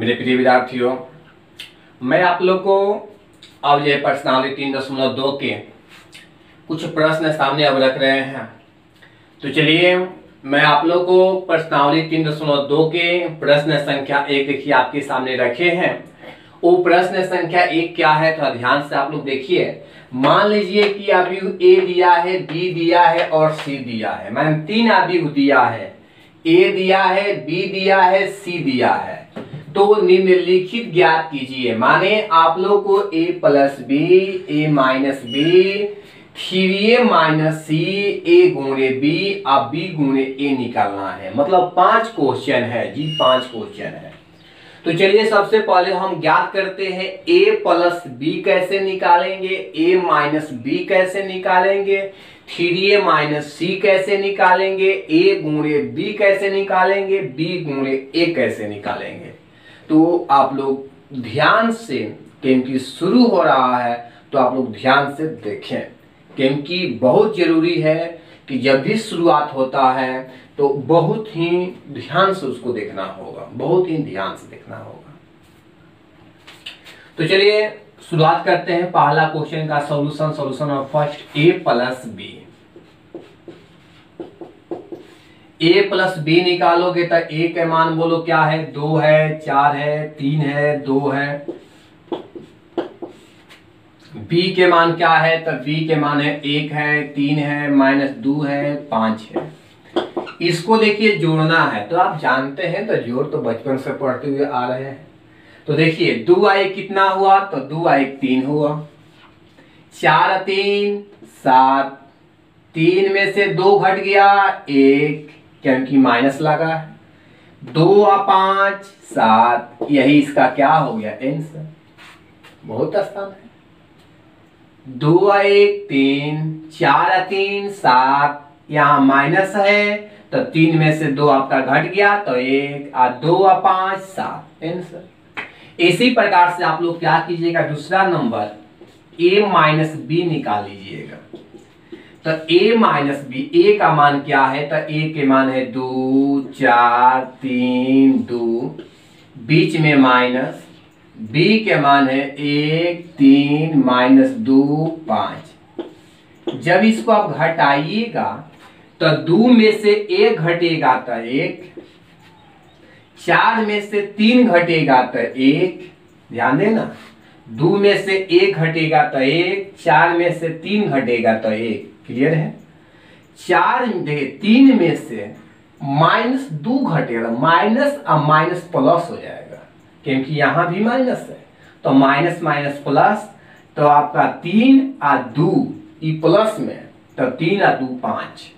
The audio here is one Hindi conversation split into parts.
मेरे प्रिय विद्यार्थियों, मैं आप लोग को अब ये पर्सनालिटी 3.2 के कुछ प्रश्न सामने अब रख रहे हैं। तो चलिए मैं आप लोग को पर्सनालिटी 3.2 के प्रश्न संख्या 1 देखिए आपके सामने रखे हैं। वो प्रश्न संख्या 1 क्या है, थोड़ा ध्यान से आप लोग देखिए। मान लीजिए कि अवयव ए दिया है, बी दिया है और सी दिया है। मैंने 3 अवयव दिया है, ए दिया है, बी दिया है, सी दिया है। तो निम्नलिखित ज्ञात कीजिए। माने आप लोग को ए प्लस बी, ए माइनस बी, 3a माइनस सी, ए गुणे बी और बी गुणे ए निकालना है। मतलब 5 क्वेश्चन है जी, 5 क्वेश्चन है। तो चलिए सबसे पहले हम ज्ञात करते हैं a प्लस बी कैसे निकालेंगे, a माइनस बी कैसे निकालेंगे, 3a माइनस सी कैसे निकालेंगे, a गुणे बी कैसे निकालेंगे, b गुणे a कैसे निकालेंगे। तो आप लोग ध्यान से, क्योंकि शुरू हो रहा है तो आप लोग ध्यान से देखें, क्योंकि बहुत जरूरी है कि जब भी शुरुआत होता है तो बहुत ही ध्यान से उसको देखना होगा, बहुत ही ध्यान से देखना होगा। तो चलिए शुरुआत करते हैं पहला क्वेश्चन का solution of first a plus b. A plus b निकालोगे तो ए के मान बोलो क्या है, 2 है, 4 है, 3 है, 2 है। बी के मान क्या है, तो बी के मान है 1 है, 3 है, -2 है, 5 है। इसको देखिए जोड़ना है। तो आप जानते हैं तो जोड़ तो बचपन से पढ़ते हुए आ रहे हैं। तो देखिए 2 आई कितना हुआ, तो 2 आई 3 हुआ, 4 3 7, 3 में से 2 घट गया 1, क्योंकि माइनस लगा है, 2 और 5 7, यही इसका क्या हो गया आंसर। बहुत आसान है। 2 और 1 3, 4 और 3 7, यहाँ माइनस है तो 3 में से 2 आपका घट गया तो 1 और 2 और 5 7 आंसर। इसी प्रकार से आप लोग क्या कीजिएगा, दूसरा नंबर a माइनस बी निकाल लीजिएगा। तो a माइनस बी, a का मान क्या है, तो a के मान है 2 4 3 2, बीच में माइनस, b के मान है 1 3 -2 5। जब इसको आप घटाइएगा तो 2 में से 1 घटेगा तो 1, 4 में से 3 घटेगा तो 1, ध्यान देना, 2 में से 1 घटेगा तो 1, 4 में से 3 घटेगा तो 1। क्लियर है। 3 में से -2 घटेगा, माइनस और माइनस प्लस हो जाएगा, क्योंकि यहां भी माइनस है। तो माइनस माइनस प्लस, तो आपका 3 और 2 प्लस में, तो 3 और 2 5,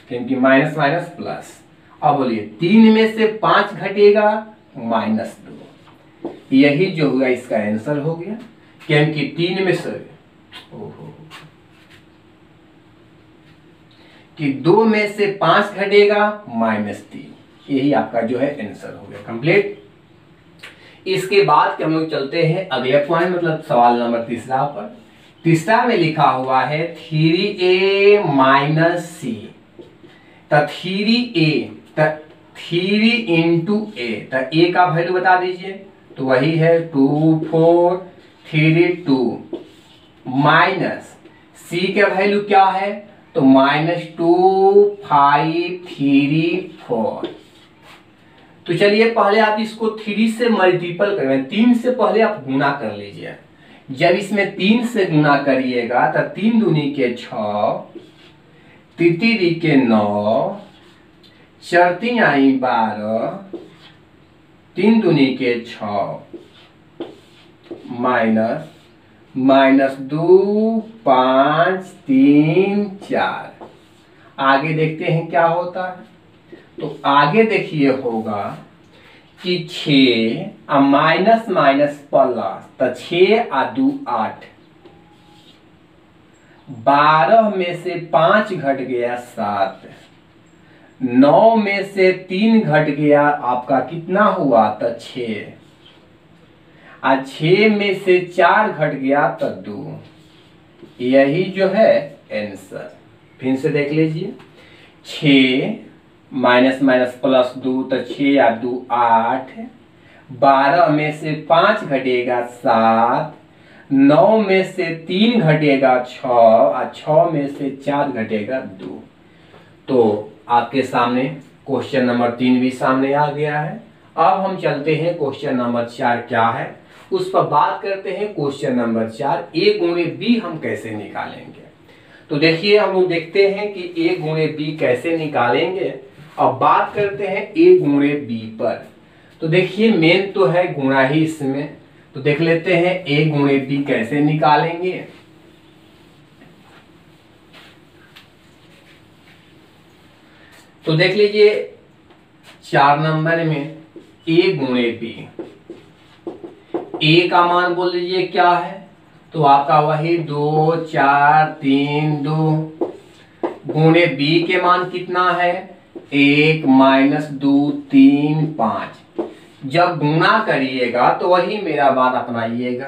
क्योंकि माइनस माइनस प्लस। अब बोलिए 3 में से 5 घटेगा -2, यही जो होगा इसका आंसर हो गया, क्योंकि 3 में से कि 2 में से 5 घटेगा -3, यही आपका जो है आंसर हो गया कंप्लीट। इसके बाद हम लोग चलते हैं अगले पॉइंट, मतलब सवाल नंबर तीसरा पर। तीसरा में लिखा हुआ है 3a माइनस सी। तो 3a, 3 इंटू ए, तो ए का वैल्यू बता दीजिए। तो वही है 2 4 3 2, माइनस सी का वैल्यू क्या है, तो -2 5 3 4। तो चलिए पहले आप इसको 3 से मल्टीपल करें, 3 से पहले आप गुना कर लीजिए। जब इसमें 3 से गुना करिएगा तो 3 दूनी के 6, 3 के 9, 4 आई 12, 3 दूनी के 6, -2 5 3 4। आगे देखते हैं क्या होता है। तो आगे देखिए होगा कि 6 माइनस माइनस प्लस, तो 6 और 2 8, 12 में से 5 घट गया 7, 9 में से 3 घट गया आपका कितना हुआ, तो 6, और 6 में से 4 घट गया तो 2, यही जो है आंसर। फिर से देख लीजिए, 6 माइनस माइनस प्लस 2 तो 6 या 2 8, 12 में से 5 घटेगा 7, 9 में से 3 घटेगा 6 और 6 में से 4 घटेगा 2। तो आपके सामने क्वेश्चन नंबर 3 भी सामने आ गया है। अब हम चलते हैं क्वेश्चन नंबर 4 क्या है उस पर बात करते हैं। क्वेश्चन नंबर 4 a गुणे b हम कैसे निकालेंगे। तो देखिए हम लोग देखते हैं कि a गुणे b कैसे निकालेंगे। अब बात करते हैं a गुणे b पर। तो देखिए मेन तो है गुणा ही इसमें, तो देख लेते हैं a गुणे b कैसे निकालेंगे। तो देख लीजिए 4 नंबर में a गुणे b, a का मान बोल लीजिए क्या है, तो आपका वही 2 4 3 2 गुणे b के मान कितना है 1 माइनस 2 3 5। जब गुणा करिएगा तो वही मेरा बात अपनाइएगा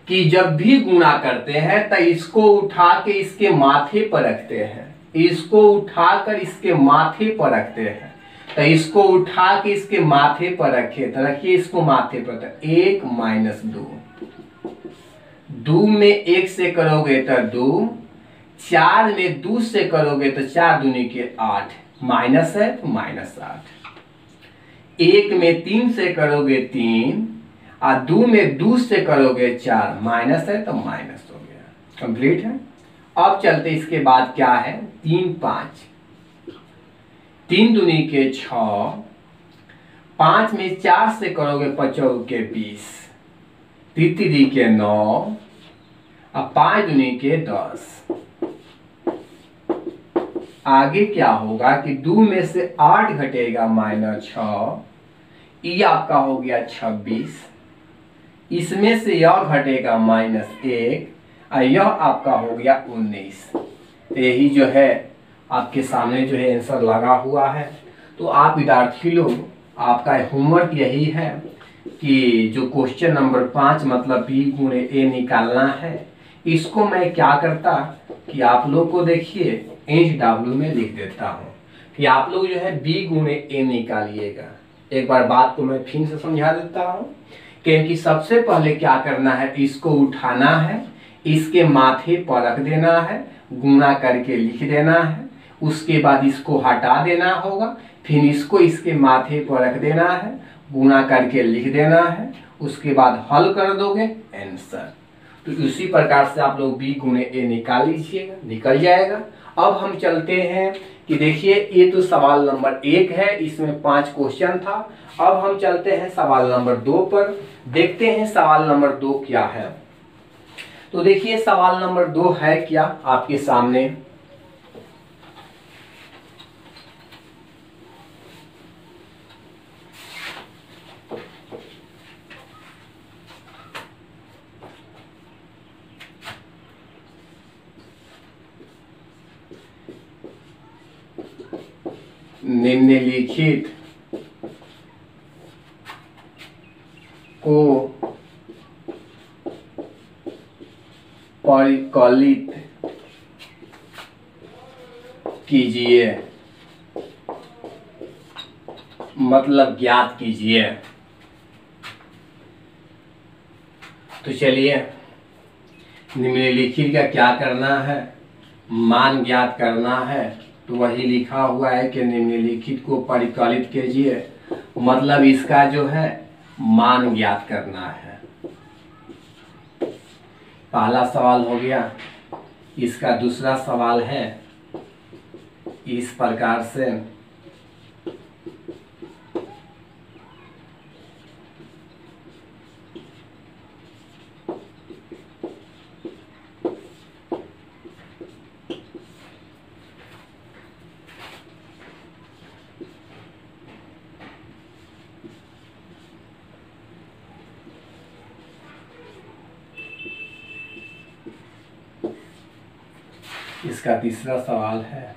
कि जब भी गुणा करते हैं तो इसको उठा के इसके माथे पर रखते हैं, इसको उठाकर इसके माथे पर रखते हैं। तो इसको उठा के इसके माथे पर रखे तो रखिए इसको माथे पर, तो 1 माइनस 2 में 1 से करोगे तो 2, 4 में 2 से करोगे तो 4 दूनी के 8, माइनस है तो माइनस 8। 1 में 3 से करोगे 3 और 2 में 2 से करोगे 4, माइनस है तो माइनस हो गया। कंप्लीट है। अब चलते इसके बाद क्या है 3 5, 3 दूनी के 6, 5 में 4 से करोगे 5 के 20, 3 के 9 और 5 दूनी के 10। आगे क्या होगा कि 2 में से 8 घटेगा माइनस 6, ये आपका हो गया 26। इसमें से यह घटेगा माइनस 1 और यह आपका हो गया 19। यही जो है आपके सामने जो है आंसर लगा हुआ है। तो आप विद्यार्थी लोग आपका होमवर्क यही है कि जो क्वेश्चन नंबर 5 मतलब b गुणे a निकालना है, इसको मैं क्या करता कि आप लोग को देखिए HW में लिख देता हूँ कि आप लोग जो है b गुणे a निकालिएगा। एक बार बात को मैं फिर से समझा देता हूँ क्योंकि सबसे पहले क्या करना है, इसको उठाना है, इसके माथे पर रख देना है, गुणा करके लिख देना है, उसके बाद इसको हटा देना होगा, फिर इसको इसके माथे पर रख देना है, गुणा करके लिख देना है, उसके बाद हल कर दोगे आंसर। तो इसी प्रकार से आप लोग b गुणे a निकाल लीजिएगा, निकल जाएगा। अब हम चलते हैं कि देखिए ये तो सवाल नंबर 1 है, इसमें 5 क्वेश्चन था। अब हम चलते हैं सवाल नंबर 2 पर, देखते हैं सवाल नंबर 2 क्या है। तो देखिए सवाल नंबर 2 है क्या आपके सामने। निम्नलिखित को परिकलित कीजिए, मतलब ज्ञात कीजिए। तो चलिए निम्नलिखित का क्या करना है, मान ज्ञात करना है। तो वही लिखा हुआ है कि निम्नलिखित को परिकलित कीजिए, मतलब इसका जो है मान ज्ञात करना है। पहला सवाल हो गया, इसका दूसरा सवाल है इस प्रकार से। इसका तीसरा सवाल है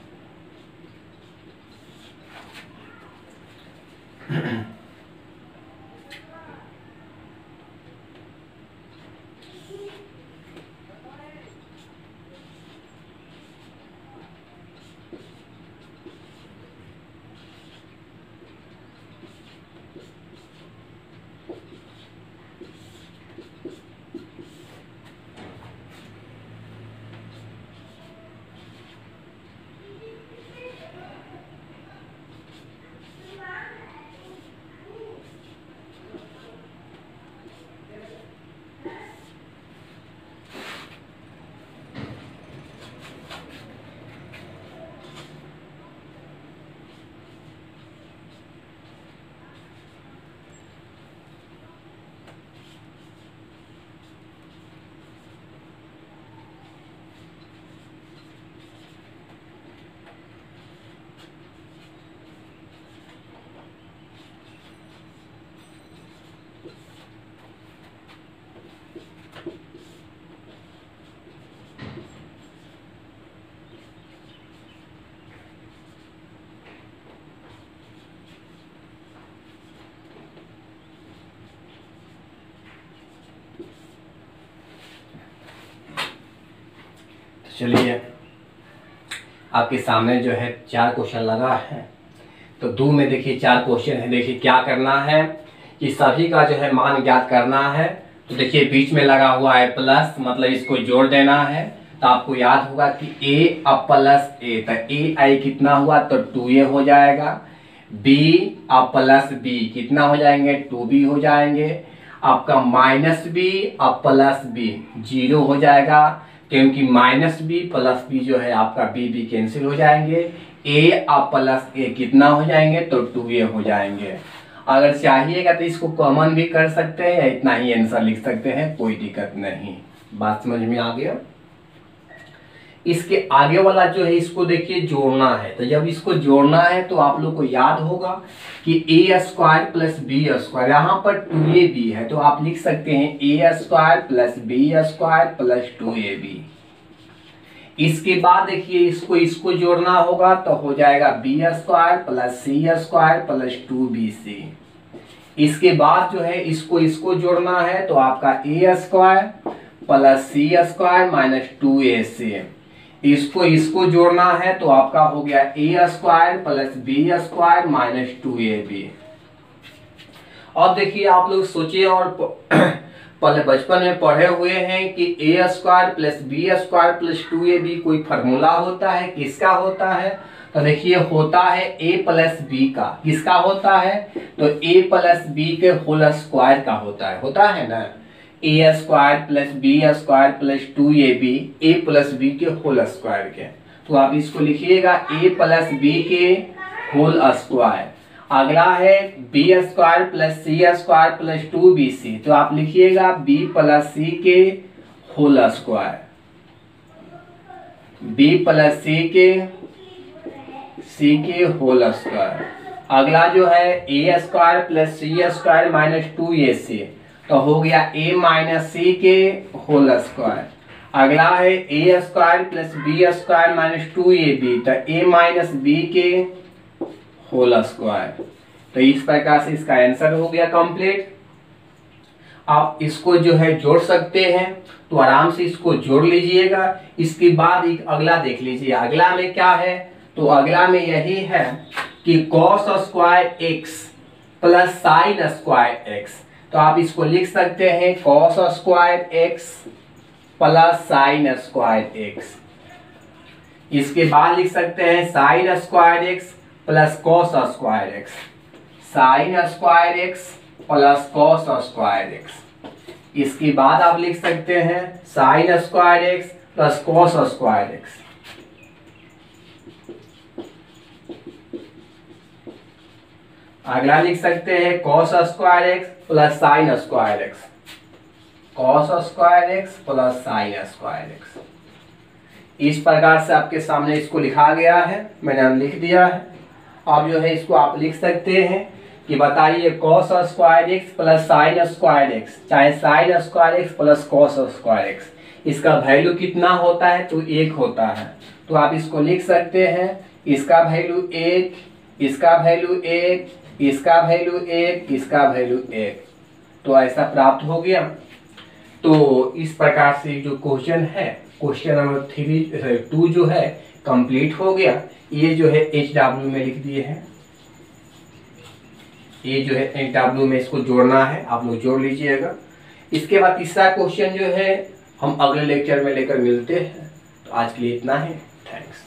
चलिए आपके सामने जो है 4 क्वेश्चन लगा है। तो 2 में देखिए 4 क्वेश्चन है। देखिए क्या करना है कि सभी का जो है मान ज्ञात करना है। तो देखिए बीच में लगा हुआ है प्लस, मतलब इसको जोड़ देना है। तो आपको याद होगा कि a अब प्लस a, तो a आई कितना हुआ तो 2a हो जाएगा। b अब प्लस b कितना हो जाएंगे 2b हो जाएंगे। आपका माइनस b अब प्लस b 0 हो जाएगा, क्योंकि माइनस b प्लस b जो है आपका b कैंसिल हो जाएंगे। a अब प्लस a कितना हो जाएंगे तो 2a हो जाएंगे। अगर चाहिएगा तो इसको कॉमन भी कर सकते हैं या इतना ही आंसर लिख सकते हैं, कोई दिक्कत नहीं। बात समझ में आ गया। इसके आगे वाला जो है इसको देखिए जोड़ना है। तो जब इसको जोड़ना है तो आप लोग को याद होगा कि a square plus b square, यहाँ पर 2ab है तो आप लिख सकते हैं a square plus b square plus 2ab। इसके बाद देखिए इसको जोड़ना होगा तो हो जाएगा b square plus c square plus 2bc। इसके बाद जो है इसको जोड़ना है तो आपका a square plus c square minus 2ac। इसको जोड़ना है तो आपका हो गया a square plus b square minus 2ab। और देखिए आप लोग सोचिए और पहले बचपन में पढ़े हुए हैं कि a square plus b square plus 2ab कोई फार्मूला होता है, किसका होता है? तो देखिए होता है a प्लस बी का। किसका होता है? तो a प्लस बी के होल स्क्वायर का होता है ना। a square plus b square plus 2ab a plus b के होल स्क्वायर के। तो आप इसको लिखिएगा a प्लस बी के होल स्क्वायर। अगला है b square plus c square plus 2bc, तो आप लिखिएगा b प्लस सी के whole square. b plus c के होल स्क्वायर। अगला जो है a square plus c square minus 2ac, तो हो गया a माइनस सी के होल स्क्वायर। अगला है a square plus b square minus 2ab, तो a माइनस बी के होल स्क्वायर। तो इस प्रकार से इसका आंसर हो गया कंप्लीट। आप इसको जो है जोड़ सकते हैं, तो आराम से इसको जोड़ लीजिएगा। इसके बाद एक अगला देख लीजिए। अगला में क्या है? तो अगला में यही है कि cos square x plus sine square x। तो आप इसको लिख सकते हैं cos square x plus sine square x। इसके बाद लिख सकते हैं sine square x plus cos square x. Sign square x plus cos square x. इसके बाद आप लिख सकते हैं sign square x plus cos square x. अगला लिख सकते हैं cos square x plus sine square x. Cos square x plus sine square x. इस प्रकार से आपके सामने इसको लिखा गया है, मैंने लिख दिया है। अब जो है इसको आप लिख सकते हैं कि बताइए cos square x plus sine square x, चाहे sine square x plus cos square x, इसका वैल्यू कितना होता है? तो 1 होता है। तो आप इसको लिख सकते हैं इसका वैल्यू 1, इसका वैल्यू 1, इसका वैल्यू 1, इसका वैल्यू 1। तो ऐसा प्राप्त हो गया। तो इस प्रकार से जो क्वेश्चन है, क्वेश्चन नंबर 2 जो है कंप्लीट हो गया। ये जो है HW में लिख दिए हैं। ये जो है HW में इसको जोड़ना है, आप लोग जोड़ लीजिएगा। इसके बाद तीसरा क्वेश्चन जो है हम अगले लेक्चर में लेकर मिलते हैं। तो आज के लिए इतना ही। थैंक्स।